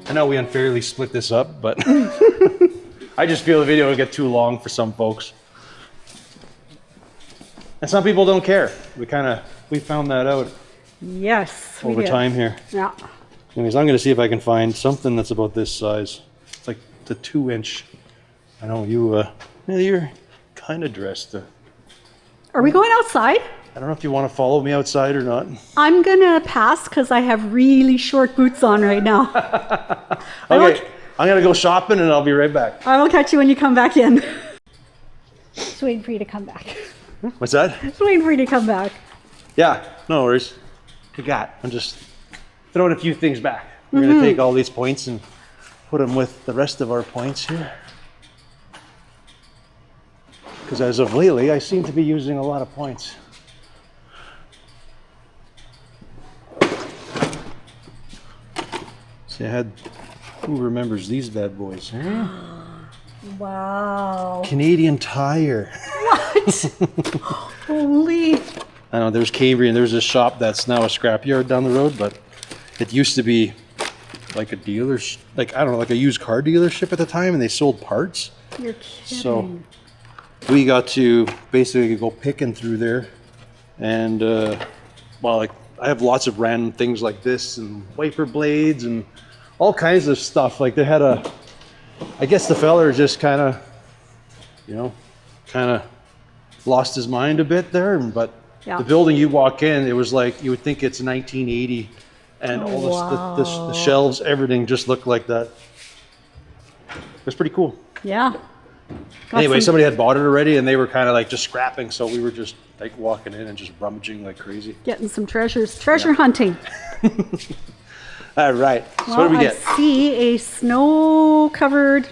I know we unfairly split this up, but I just feel the video will get too long for some folks. And some people don't care. We found that out. Yes. Over time here. Yeah. Anyways, I'm going to see if I can find something that's about this size. It's like the 2-inch. I know you're kind of dressed. Are we going outside? I don't know if you want to follow me outside or not. I'm going to pass because I have really short boots on right now. Okay, I'm going to go shopping and I'll be right back. I will catch you when you come back in. Just waiting for you to come back. What's that? Just waiting for you to come back. Yeah, no worries. I'm just throwing a few things back. We're going to take all these points and put them with the rest of our points here. Because as of lately, I seem to be using a lot of points. See, who remembers these bad boys? Huh? Wow. Canadian Tire. What? Holy. I know, there's Cambrian. There's a shop that's now a scrapyard down the road, but it used to be like a dealer, like a used car dealership at the time, and they sold parts. You're kidding. So we got to basically go picking through there, and I have lots of random things like this, and wiper blades, and all kinds of stuff. Like they had I guess the fella just kind of lost his mind a bit there, but. Yeah. The building you walk in, it was like you would think it's 1980, and the shelves, everything just looked like that. It was pretty cool. Yeah. Anyway, somebody had bought it already, and they were kind of like just scrapping, so we were just like walking in and just rummaging like crazy. Getting some treasure hunting. All right. So what do we get? I see a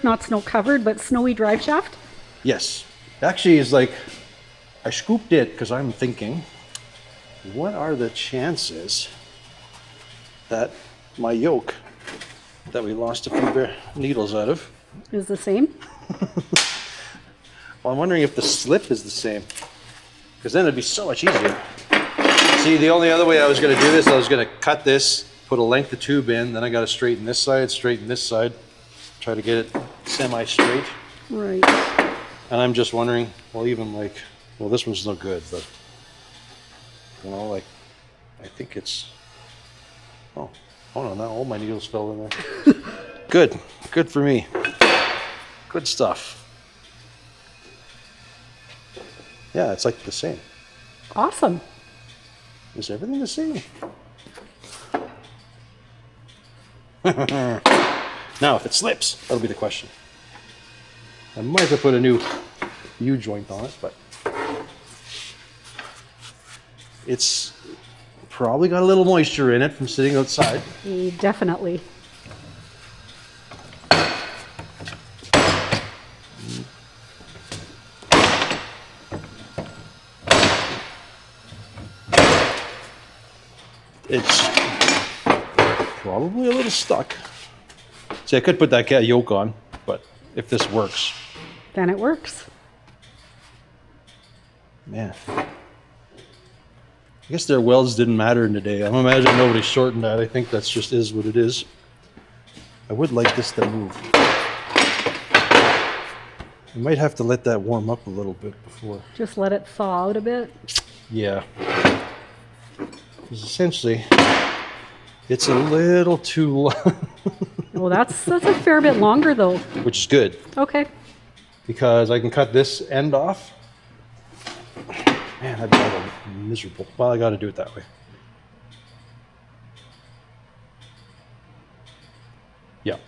not snow covered, but snowy drive shaft. Yes. Actually, it's like. I scooped it because I'm thinking, what are the chances that my yoke that we lost a few needles out of is the same? Well, I'm wondering if the slip is the same, because then it'd be so much easier. See, the only other way I was going to do this, I was going to cut this, put a length of tube in, then I got to straighten this side, try to get it semi-straight. Right. And I'm just wondering, well, this one's no good, but, I think it's, hold on, now all my needles fell in there. Good for me. Good stuff. Yeah, it's like the same. Awesome. Is everything the same? Now, if it slips, that'll be the question. I might have to put a new U-joint on it, but it's probably got a little moisture in it from sitting outside. Definitely. It's probably a little stuck. See, I could put that yoke on, but if this works. Then it works. Man. I guess their welds didn't matter in the day. I'm imagining nobody shortened that. I think that's just is what it is. I would like this to move. I might have to let that warm up a little bit before. Just let it thaw out a bit? Yeah. Because essentially, it's a little too long. Well, that's a fair bit longer though. Which is good. Okay. Because I can cut this end off. Man, I'd be all miserable. Well, I got to do it that way. Yeah,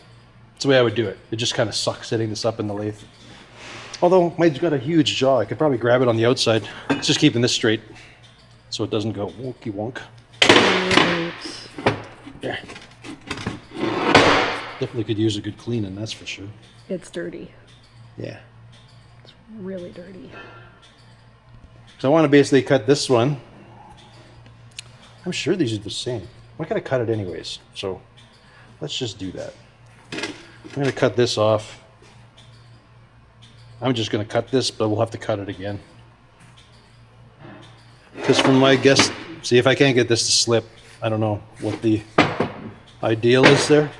that's the way I would do it. It just kind of sucks setting this up in the lathe. Although mine's got a huge jaw, I could probably grab it on the outside. It's just keeping this straight so it doesn't go wonky wonk. Right. There. Definitely could use a good cleaning, that's for sure. It's dirty. Yeah. It's really dirty. So I want to basically cut this one. I'm sure these are the same. I'm going to cut it anyways, so let's just do that. I'm going to cut this off. I'm just going to cut this, but we'll have to cut it again. Because from my guess, see if I can't get this to slip, I don't know what the ideal is there.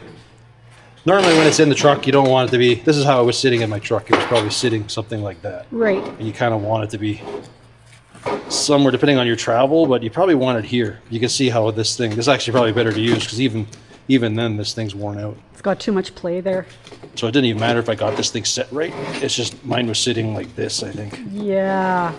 Normally when it's in the truck, you don't want it to be, this is how it was sitting in my truck. It was probably sitting something like that. Right. And you kind of want it to be somewhere, depending on your travel, but you probably want it here. You can see how this is actually probably better to use because even then this thing's worn out. It's got too much play there. So it didn't even matter if I got this thing set right. It's just mine was sitting like this, I think. Yeah.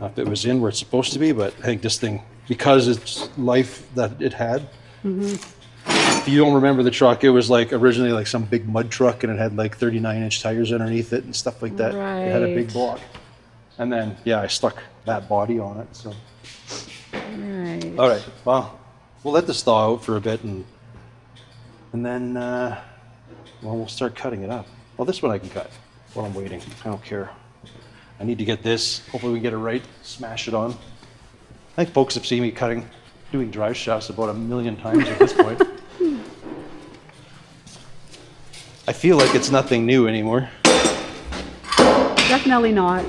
Not if it was in where it's supposed to be, but I think this thing, because it's life that it had. If you don't remember the truck, it was like originally like some big mud truck and it had like 39-inch tires underneath it and stuff like that. It had a big Right. block. And then, yeah, I stuck that body on it, so. Right. All right, well, we'll let this thaw out for a bit and then, well, we'll start cutting it up. Well, this one I can cut while I'm waiting. I don't care. I need to get this. Hopefully we can get it right, smash it on. I think folks have seen me doing drive shafts about 1 million times at this point. I feel like it's nothing new anymore. Definitely not.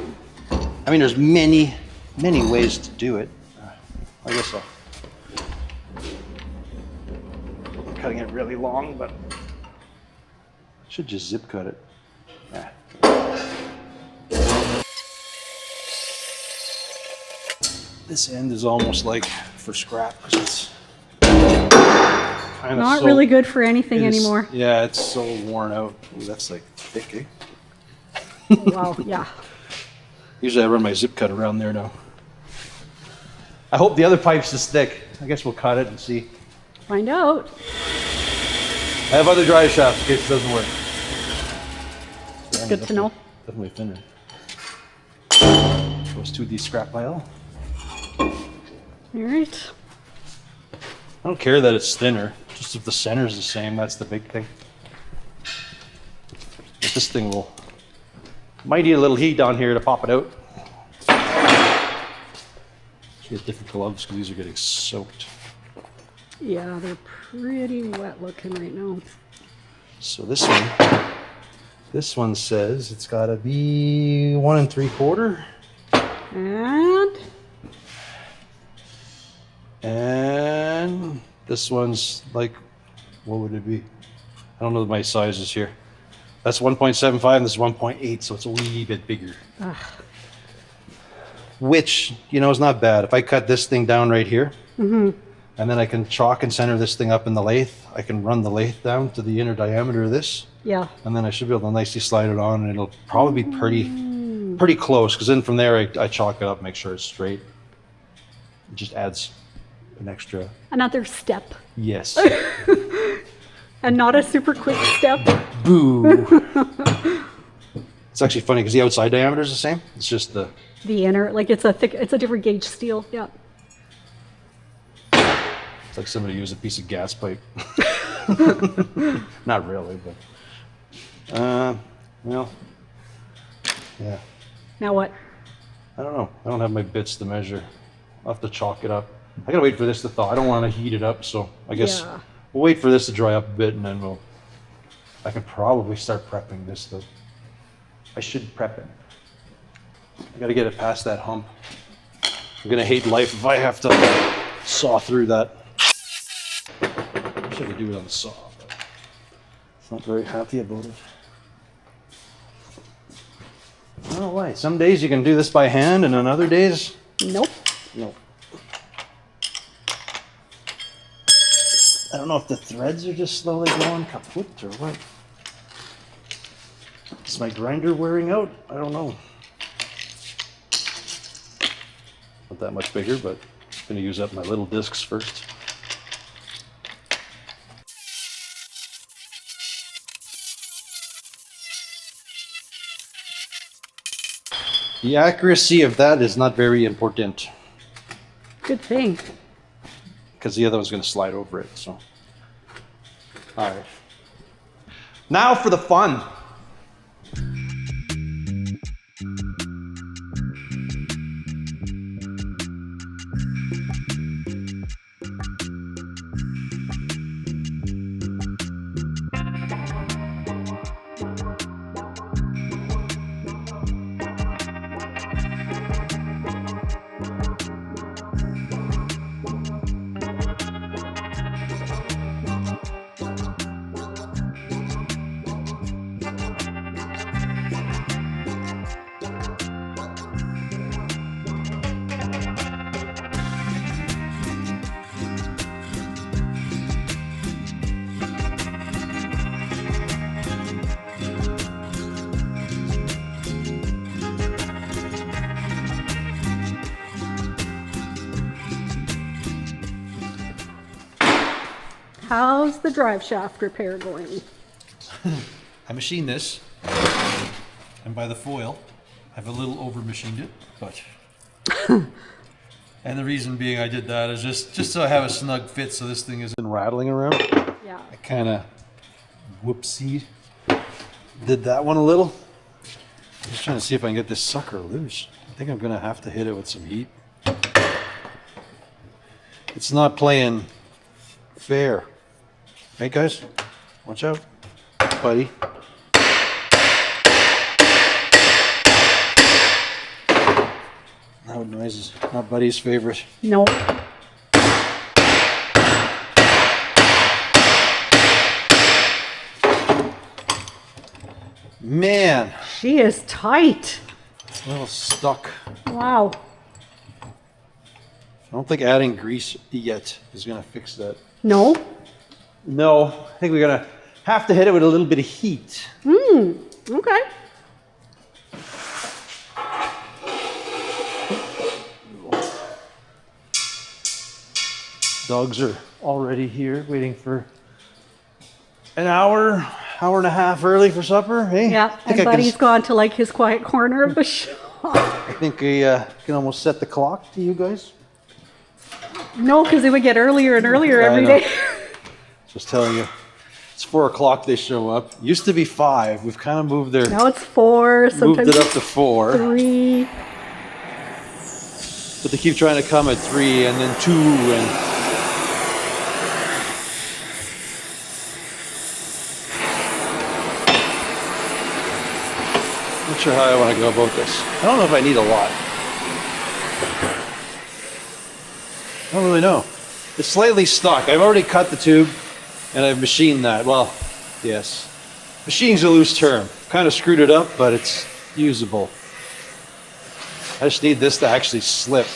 I mean, there's many ways to do it. I guess I'm cutting it really long, but I should just zip cut it. Yeah. This end is almost like for scrap because it's kind of Not really good for anything it is- anymore. Yeah, it's so worn out. Ooh, that's like thick, eh? Wow, yeah. Usually I run my zip cut around there now. I hope the other pipe's as thick. I guess we'll cut it and see. Find out. I have other drive shafts in case it doesn't work. It's good to know. Definitely thinner. Goes to the scrap pile. All right. I don't care that it's thinner. Just if the center's the same, that's the big thing. But this thing might need a little heat down here to pop it out. Get different gloves because these are getting soaked. Yeah, they're pretty wet looking right now. So this one says it's got to be 1 3/4. And this one's like, what would it be? I don't know my sizes here. That's 1.75 and this is 1.8, so it's a wee bit bigger. Ugh. Which, is not bad. If I cut this thing down right here, and then I can chalk and center this thing up in the lathe, I can run the lathe down to the inner diameter of this, Yeah. and then I should be able to nicely slide it on, and it'll probably be pretty close, because then from there I chalk it up, make sure it's straight. It just adds an extra, Another step. yes. And not a super quick step. Boo. It's actually funny, because the outside diameter is the same. It's just the inner, like it's a different gauge steel. Yeah. It's like somebody used a piece of gas pipe. Not really, but well, yeah. Now what? I don't know. I don't have my bits to measure. I'll have to chalk it up. I gotta wait for this to thaw. I don't want to heat it up, so I guess Yeah. we'll wait for this to dry up a bit, and then I can probably start prepping this though. I should prep it. I gotta get it past that hump. I'm gonna hate life if I have to saw through that. I wish I could do it on the saw, but I'm not very happy about it. I don't know why. Some days you can do this by hand, and on other days, Nope. no. I don't know if the threads are just slowly going kaput or what. Is my grinder wearing out? I don't know. Not that much bigger, but I'm going to use up my little discs first. The accuracy of that is not very important Good thing. because the other one's going to slide over it. So, all right. Now for the fun. How's the drive shaft repair going? I machined this, and by the foil, I've a little over machined it, but. And the reason being I did that is just so I have a snug fit so this thing isn't rattling around. Yeah. I kind of whoopsie did that one a little. Just trying to see if I can get this sucker loose. I think I'm gonna have to hit it with some heat. It's not playing fair. Hey guys, watch out, buddy. Loud noises, not Buddy's favorite. No. Man, She is tight. it's a little stuck. Wow. I don't think adding grease yet is gonna fix that. No? No, I think we're gonna have to hit it with a little bit of heat. Okay. Dogs are already here waiting for an hour and a half early for supper. Hey, Yeah, and Buddy's gone to like his quiet corner of the shop. I think we can almost set the clock to you guys. No, because it would get earlier and earlier I every know. day. Just telling you, it's 4 o'clock they show up. Used to be 5. We've kind of moved their Now it's 4, moved sometimes it up to 4. 3. But they keep trying to come at 3 and then 2 and. Not sure how I want to go about this. I don't know if I need a lot. I don't really know. It's slightly stuck. I've already cut the tube and I've machined that. Well, yes. Machining's a loose term. Kind of screwed it up, but it's usable. I just need this to actually slip.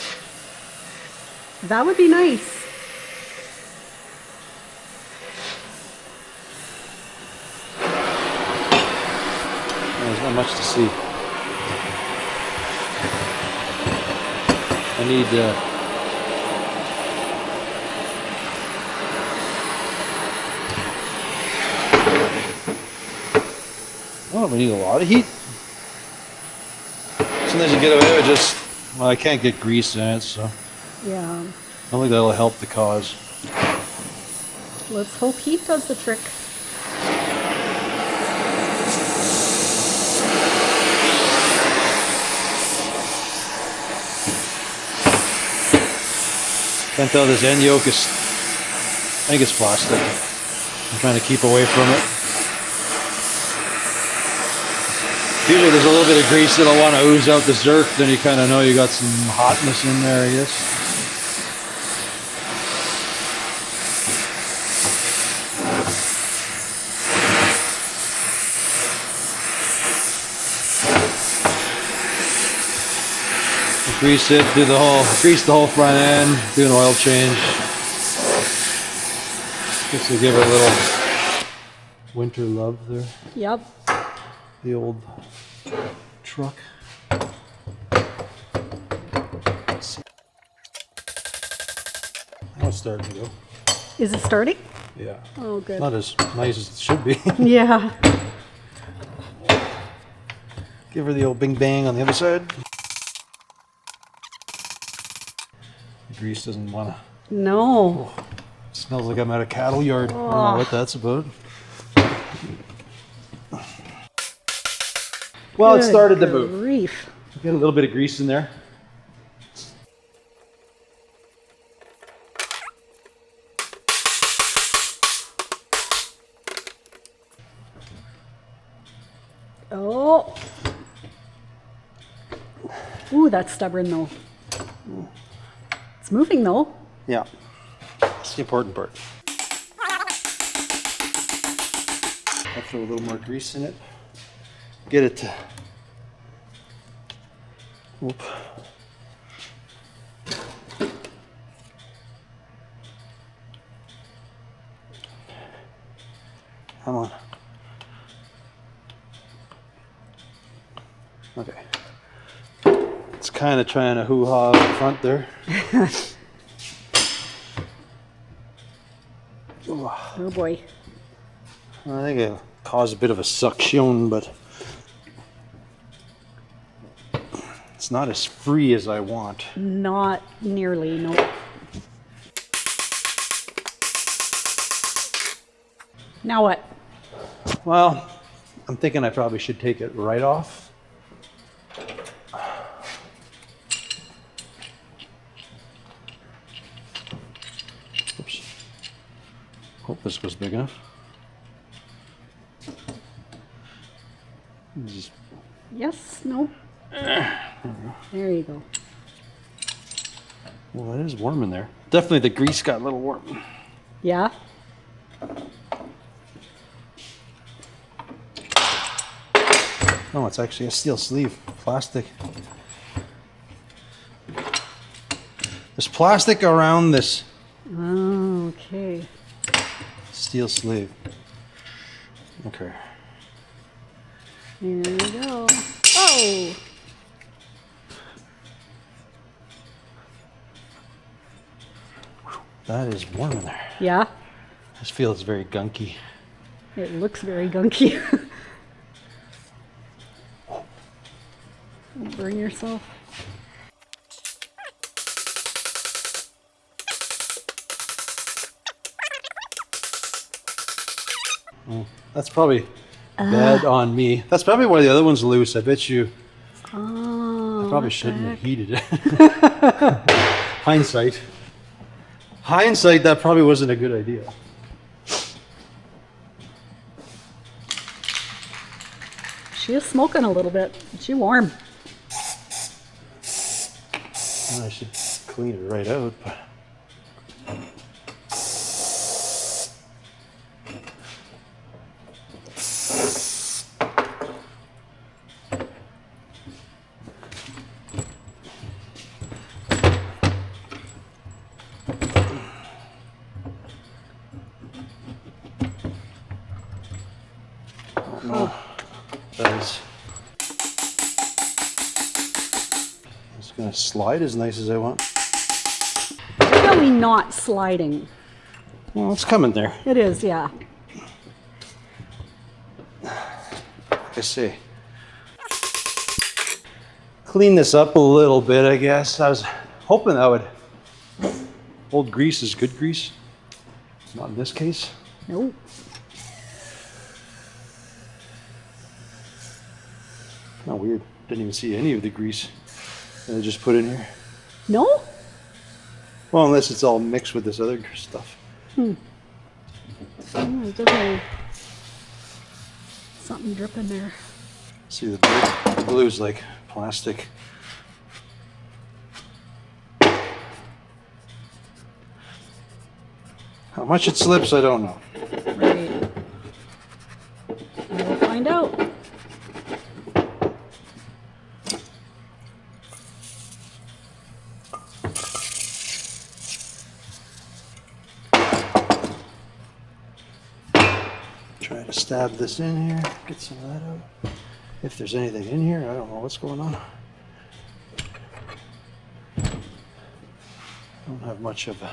That would be nice. There's not much to see. I need I don't know if I need a lot of heat. Sometimes you get away with just, well, I can't get grease in it, so I Yeah. don't think that'll help the cause. Let's hope heat does the trick. Can't tell this end yoke is, I think it's plastic. I'm trying to keep away from it. Usually there's a little bit of grease that'll want to ooze out the zerk, then you kind of know you got some hotness in there, I guess. Grease it, grease the whole front end, do an oil change. Just to give it a little winter love there. Yep. The old truck. Now it's starting to go. Is it starting? Yeah. Oh, good. Not as nice as it should be. Yeah. Give her the old bing bang on the other side. Grease doesn't want to. No. Smells like I'm at a cattle yard. I don't know what that's about. Well, it started to move. Grief. Get a little bit of grease in there. Oh. Ooh, that's stubborn though. It's moving though. Yeah. That's the important part. I'll throw a little more grease in it. Get it to. Whoop. Come on. Okay. It's kind of trying to hoo-ha up front there. Oh boy. I think it caused a bit of a suction, but it's not as free as I want. Not nearly, no. Now what? Well, I'm thinking I probably should take it right off. Oops. Hope this was big enough. Just Yes, no. There you go. well, it is warm in there. Definitely the grease got a little warm. Yeah? No, it's actually a steel sleeve, plastic. There's plastic around this Oh, okay. steel sleeve. Okay. Here we go. Oh! That is warm in there. Yeah? This feels very gunky. It looks very gunky. Don't burn yourself. That's probably bad on me. That's probably why the other one's loose. I bet you Oh, I probably shouldn't have heated it. Hindsight. Hindsight, that probably wasn't a good idea. she is smoking a little bit. She warm. Well, I should clean it right out. But no, that is. It's gonna slide as nice as I want. Really not sliding. Well, it's coming there. It is, yeah. Like I say, clean this up a little bit, I guess. I was hoping that would. Old grease is good grease. Not in this case. Nope. Not weird. Didn't even see any of the grease that I just put in here. No? Well, unless it's all mixed with this other stuff. Oh, there's definitely something dripping there. See, the blue's like plastic. How much it slips, I don't know. Right. We'll find out. Try to stab this in here, get some of that out. If there's anything in here, I don't know what's going on. Don't have much of a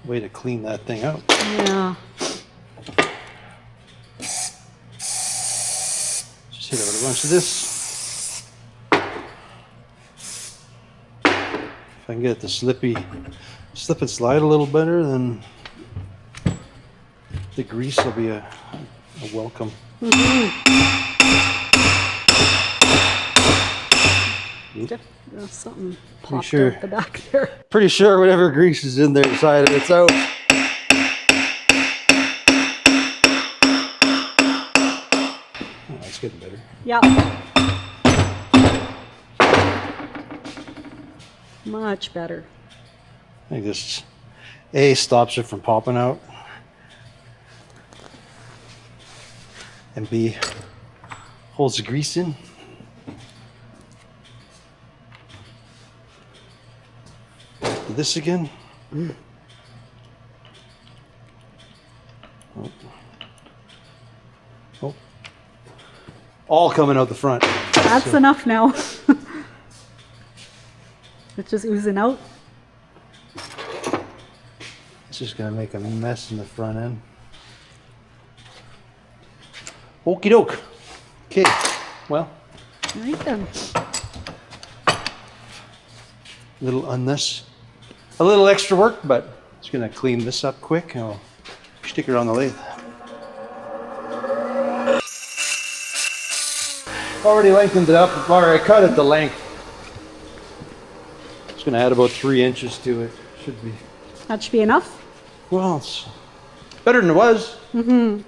way to clean that thing out. Yeah. Just hit it with a bunch of this. If I can get it to slip and slide a little better, then the grease will be a welcome. There's something popped sure. out the back there. Pretty sure whatever grease is in there inside of it's out. Oh, that's getting better. Yeah. Much better. I think this A stops it from popping out, and B holds the grease in. Do this again. Oh. Oh. All coming out the front. That's enough now. It's just oozing out. It's just gonna make a mess in the front end. Okie doke. Okay, well, All right then. a little extra work, but just gonna clean this up quick and I'll stick it on the lathe. Already lengthened it up, or I cut it the length. Just gonna add about 3 inches to it. Should be. That should be enough. Well, it's better than it was. Mm-hmm.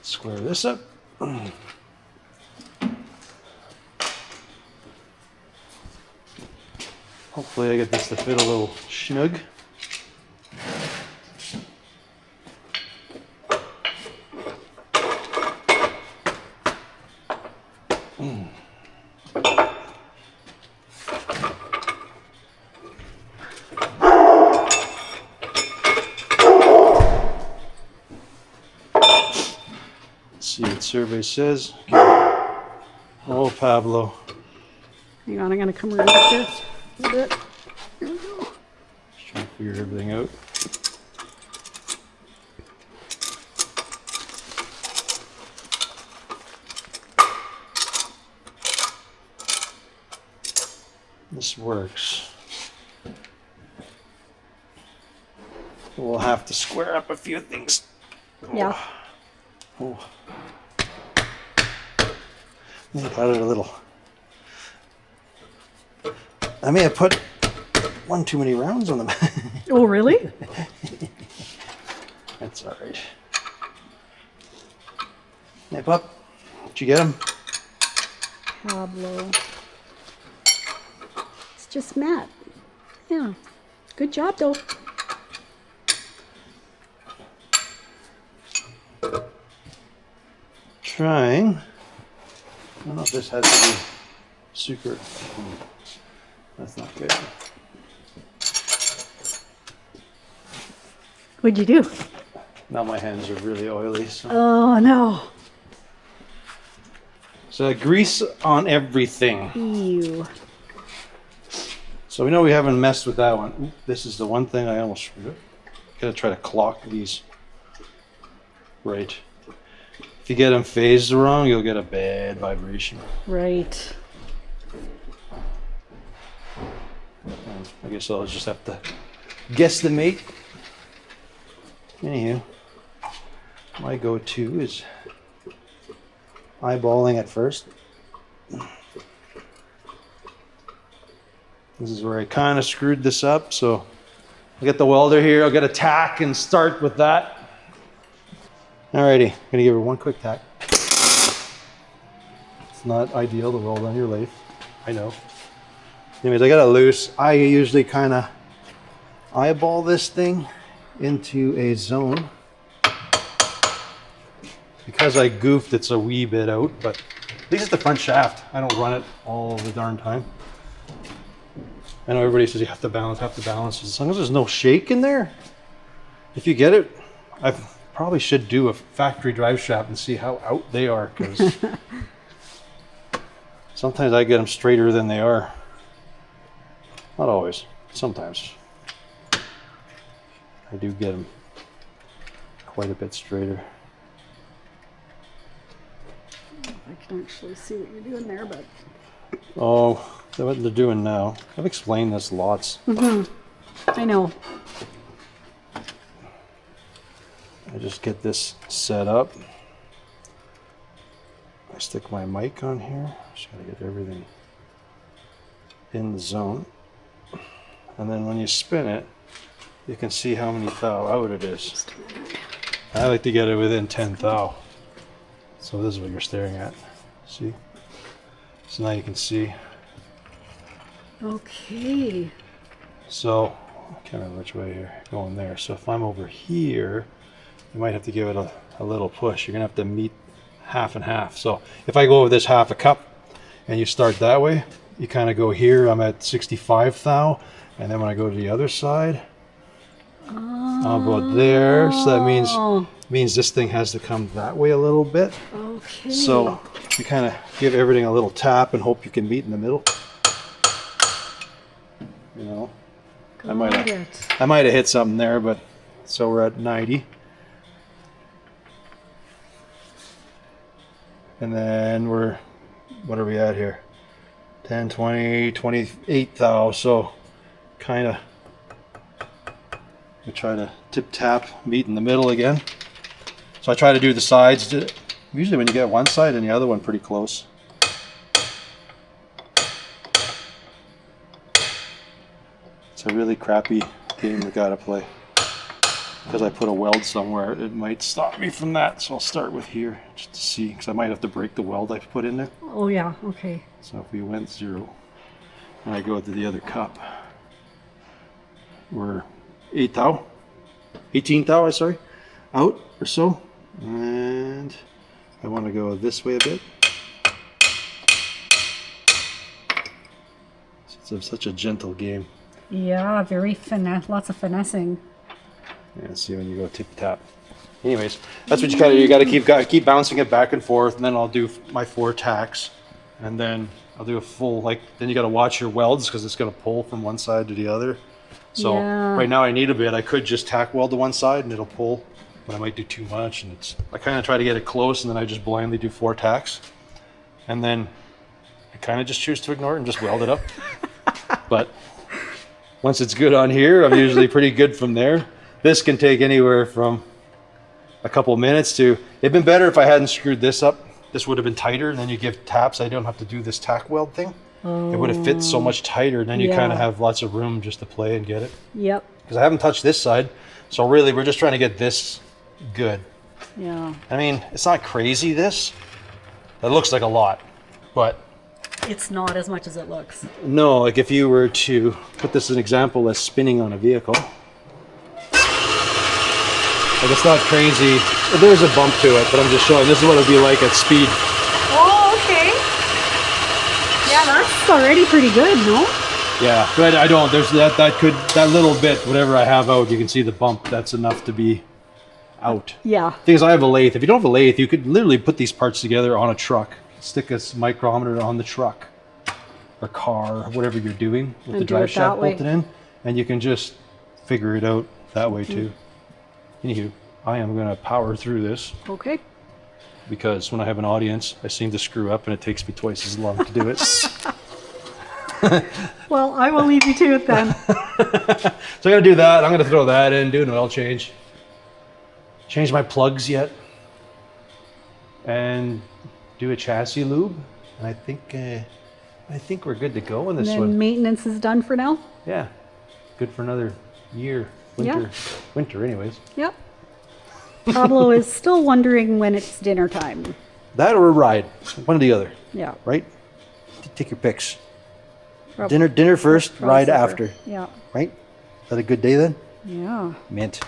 Square this up. Hopefully I get this to fit a little snug. See what survey says. Oh, Pablo. Hang on, I'm gonna come around here a little bit. There we go. Just trying to figure everything out. This works. We'll have to square up a few things. Yeah. Oh. I got it a little. I may have put one too many rounds on them. Oh, really? That's all right. Hey, pup. Did you get him? Pablo. It's just Matt. Yeah. Good job, though. Trying. I don't know if this has to be super. That's not good. What'd you do? Now my hands are really oily. So, Oh, no. so grease on everything. Ew. So we know we haven't messed with that one. Oop, this is the one thing I almost screwed up. Gotta try to clock these right. If you get them phased wrong, you'll get a bad vibration. Right. I guess I'll just have to guesstimate. Anywho, my go-to is eyeballing at first. This is where I kind of screwed this up, so I'll get the welder here, I'll get a tack and start with that. Alrighty, I'm gonna give her one quick tack. It's not ideal to weld on your lathe, I know. Anyways, I got it loose. I usually kind of eyeball this thing into a zone. Because I goofed, it's a wee bit out, but at least it's the front shaft. I don't run it all the darn time. I know everybody says you have to balance. As long as there's no shake in there, if you get it, I probably should do a factory drive shaft and see how out they are, because sometimes I get them straighter than they are. Not always, sometimes. I do get them quite a bit straighter. I can actually see what you're doing there, but... Oh, what they're doing now. I've explained this lots. I know. I just get this set up. I stick my mic on here. Just gotta get everything in the zone. And then when you spin it, you can see how many thou out it is. I like to get it within 10 thou. So this is what you're staring at. See? So now you can see. Okay. So, I can't remember which way you're going there. So if I'm over here, you might have to give it a little push. You're gonna have to meet half and half. So if I go over this half a cup and you start that way, you kind of go here, I'm at 65 thou. And then when I go to the other side, about there. So that means this thing has to come that way a little bit. Okay. So you kind of give everything a little tap and hope you can meet in the middle. You know, I might have hit something there, but so we're at 90. And then what are we at here? 10, 20, 28 thou. So kind of we try to tip tap, meet in the middle again. So I try to do the sides. Usually when you get one side and the other one pretty close. It's a really crappy game we gotta play. Because I put a weld somewhere, it might stop me from that. So I'll start with here just to see, because I might have to break the weld I've put in there. Oh yeah, okay. So if we went 0, and I go to the other cup, we're 8 thou, 18 thou, sorry, out or so. And I want to go this way a bit. It's such a gentle game. Yeah, very lots of finessing. Yeah, see when you go tip tap. Anyways, that's what you got to keep bouncing it back and forth, and then I'll do my 4 tacks, and then I'll do a full then you got to watch your welds because it's going to pull from one side to the other. So right now I need a bit. I could just tack weld to one side and it'll pull, but I might do too much, and I kind of try to get it close, and then I just blindly do 4 tacks, and then I kind of just choose to ignore it and just weld it up. But once it's good on here, I'm usually pretty good from there. This can take anywhere from a couple minutes to, it'd been better if I hadn't screwed this up. This would have been tighter, and then you give taps. I don't have to do this tack weld thing. It would have fit so much tighter, and then you kind of have lots of room just to play and get it. Yep. Because I haven't touched this side, so really we're just trying to get this good. Yeah. I mean, it's not crazy, this. That looks like a lot, but it's not as much as it looks. No, like if you were to put this as an example as spinning on a vehicle. Like it's not crazy. There's a bump to it, but I'm just showing. This is what it'd be like at speed. Oh, okay. Yeah, that's already pretty good, no? Yeah, but I don't. There's that little bit, whatever I have out, you can see the bump. That's enough to be out. Yeah. The thing is, I have a lathe. If you don't have a lathe, you could literally put these parts together on a truck. Stick a micrometer on the truck or car, or whatever you're doing with the drive shaft bolted in, and you can just figure it out that way too. Anywho, I am going to power through this. Okay. Because when I have an audience, I seem to screw up and it takes me twice as long to do it. Well, I will leave you to it then. So I'm going to do that. I'm going to throw that in, do an oil change. Change my plugs yet. And do a chassis lube. And I think we're good to go on this one. And maintenance is done for now? Yeah. Good for another year. Winter anyways. Yep. Pablo is still wondering when it's dinner time. That or a ride. One or the other. Yeah. Right? Take your picks. Dinner first, ride after. Yeah. Right? Is that a good day then? Yeah. Mint.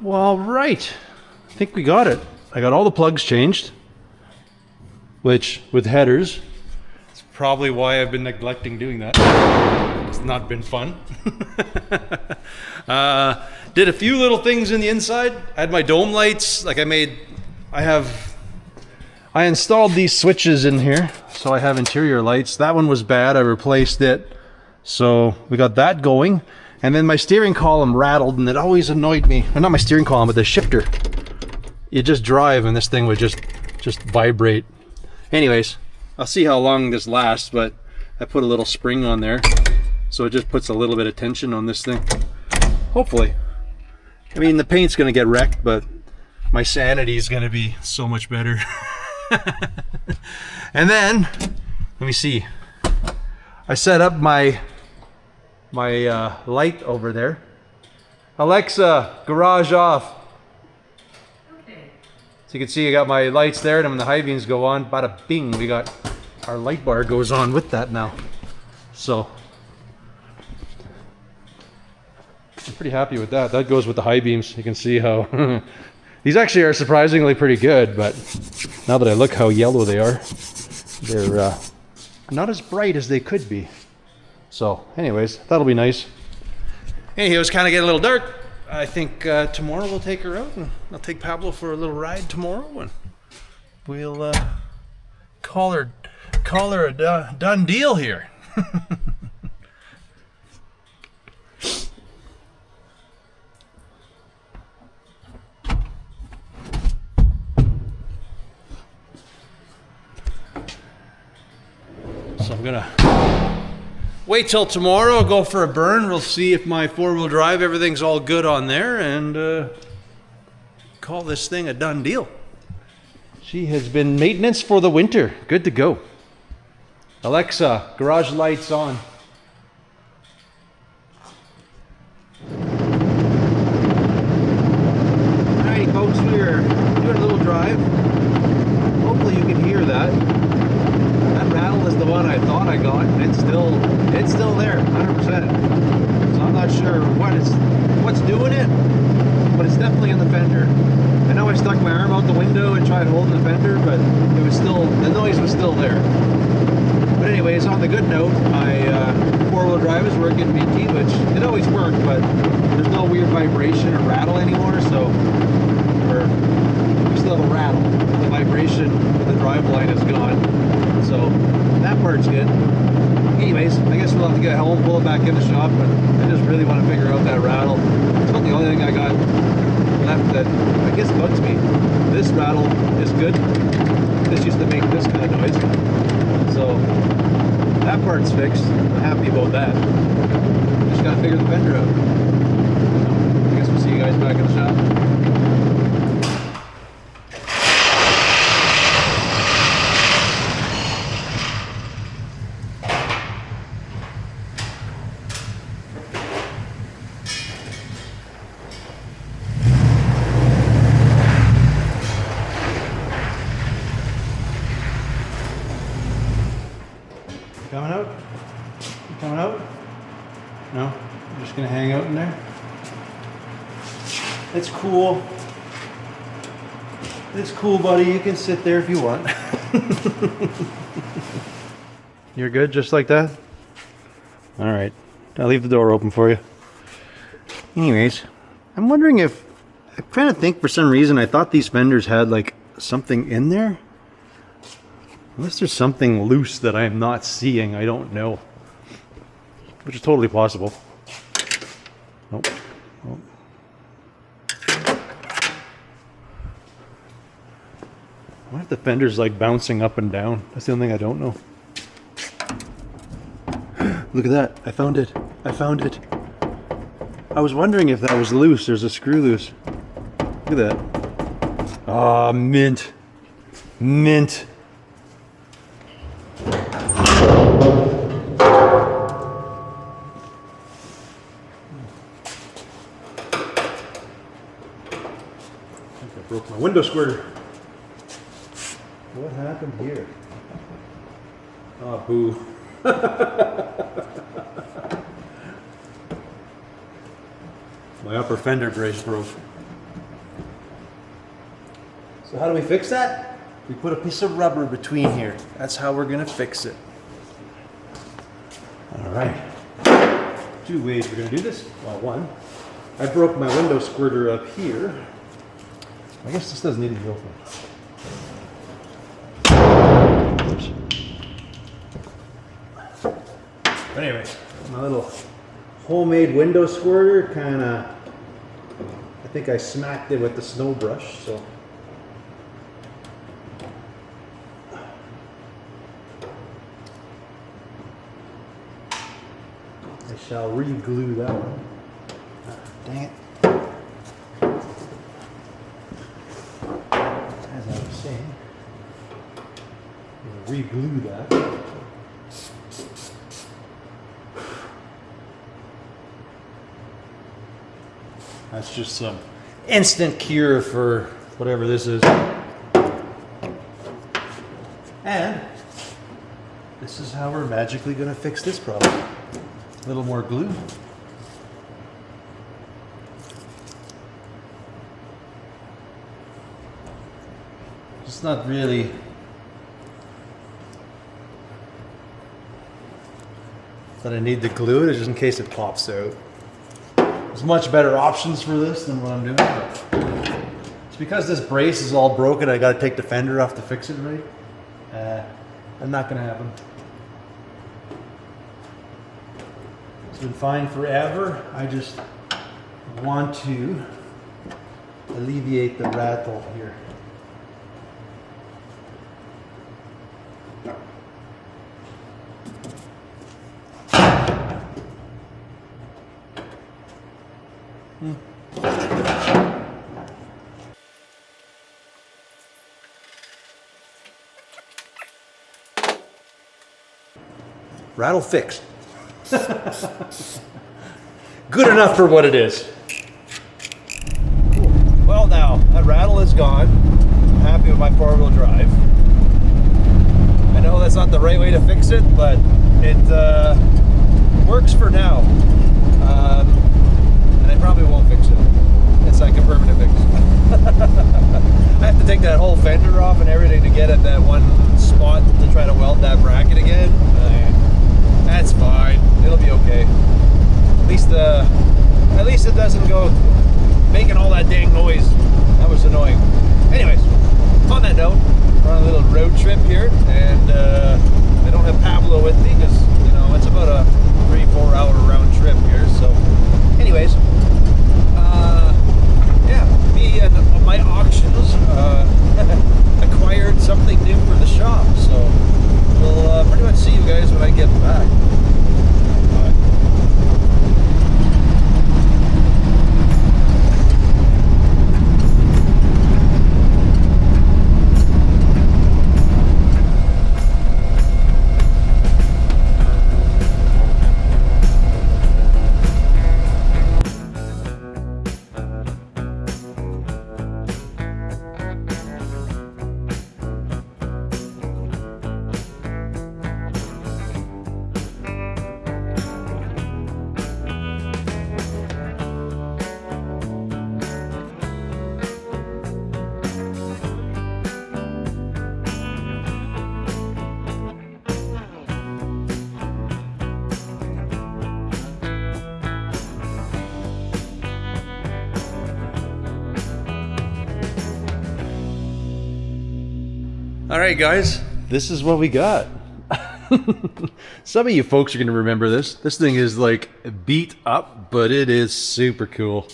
Well, right. I think we got it. I got all the plugs changed, which with headers, it's probably why I've been neglecting doing that. not been fun. Did a few little things in the inside. I had my dome lights. Like I installed these switches in here, so I have interior lights. That one was bad. I replaced it. So we got that going. And then my steering column rattled, and it always annoyed me. Or not my steering column, but the shifter. You just drive, and this thing would just vibrate. Anyways, I'll see how long this lasts, but I put a little spring on there, so it just puts a little bit of tension on this thing. Hopefully. I mean, the paint's gonna get wrecked, but my sanity is gonna be so much better. And then, let me see. I set up my light over there. Alexa, garage off. Okay. So you can see I got my lights there, and when the high beams go on, bada bing, we got our light bar goes on with that now. So I'm pretty happy with that. That goes with the high beams. You can see how these actually are surprisingly pretty good, but now that I look how yellow they are, they're not as bright as they could be. So anyways, that'll be nice. Anyhow, it's kind of getting a little dark. I think tomorrow we'll take her out, and I'll take Pablo for a little ride tomorrow, and we'll call her a done deal here. So I'm gonna wait till tomorrow, go for a burn. We'll see if my four-wheel drive, everything's all good on there, and call this thing a done deal. She has been maintenance for the winter. Good to go. Alexa, garage lights on. Alright folks, we're doing a little drive. Hopefully you can hear that. That rattle is the one I thought I got. It's still there, 100%. So I'm not sure what's doing it, but it's definitely in the fender. I know I stuck my arm out the window and tried holding the fender, but the noise was still there. But anyways, on the good note, my four-wheel drive is working BT, which it always worked, but there's no weird vibration or rattle anymore, so we still have a rattle. The vibration with the drive line is gone, so that part's good. Anyways, I guess we'll have to get home, pull it back in the shop, but I just really want to figure out that rattle. It's about the only thing I got left that I guess bugs me. This rattle is good. This used to make this kind of noise. So that part's fixed. I'm happy about that. Just gotta figure the fender out. So, I guess we'll see you guys back in the shop. Coming out? You coming out? No? You're just gonna hang out in there? It's cool. It's cool, buddy. You can sit there if you want. You're good just like that? Alright. I'll leave the door open for you. Anyways, I'm wondering I'm trying to think, for some reason I thought these fenders had like something in there. Unless there's something loose that I'm not seeing, I don't know. Which is totally possible. Nope. Nope. I wonder if the fender's like bouncing up and down. That's the only thing I don't know. Look at that. I found it. I found it. I was wondering if that was loose. There's a screw loose. Look at that. Ah, mint. Mint. I broke my window squirter. What happened here? Oh, boo. My upper fender brace broke. So how do we fix that? We put a piece of rubber between here. That's how we're gonna fix it. All right. two ways we're going to do this. Well, one, I broke my window squirter up here. I guess this doesn't need to be open. Oops. But anyways, my little homemade window squirter kind of, I think I smacked it with the snow brush, so. I shall re-glue that one. Dang it. As I was saying, I'm gonna re-glue that. That's just some instant cure for whatever this is. And this is how we're magically going to fix this problem. A little more glue. It's not really that I need to glue it, it's just in case it pops out. There's much better options for this than what I'm doing. But it's because this brace is all broken, I got to take the fender off to fix it right. I'm not going to happen. It's been fine forever. I just want to alleviate the rattle here. Rattle fixed. Good enough for what it is. Cool. Well, now that rattle is gone. I'm happy with my four-wheel drive. I know that's not the right way to fix it, but it works for now. And I probably won't fix it. It's like a permanent fix. I have to take that whole fender off and everything to get at that one spot to try to weld that bracket again. That's fine. It'll be okay. At least it doesn't go making all that dang noise. That was annoying. Anyways, on that note, we're on a little road trip here, and I don't have Pablo with me because it's about a 3-4 hour round trip here. So, anyways, yeah, me and my auctions acquired something new for the shop. So we'll pretty much see you guys when I get back. All right, guys, this is what we got. Some of you folks are going to remember this. This thing is like beat up, but it is super cool.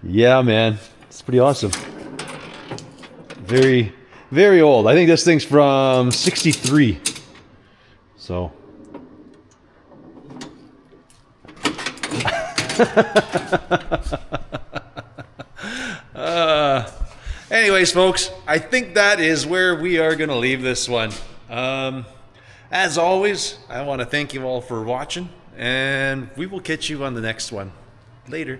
Yeah, man, it's pretty awesome. Very, very old. I think this thing's from '63. So. Anyways, folks, I think that is where we are going to leave this one. As always, I want to thank you all for watching, and we will catch you on the next one. Later.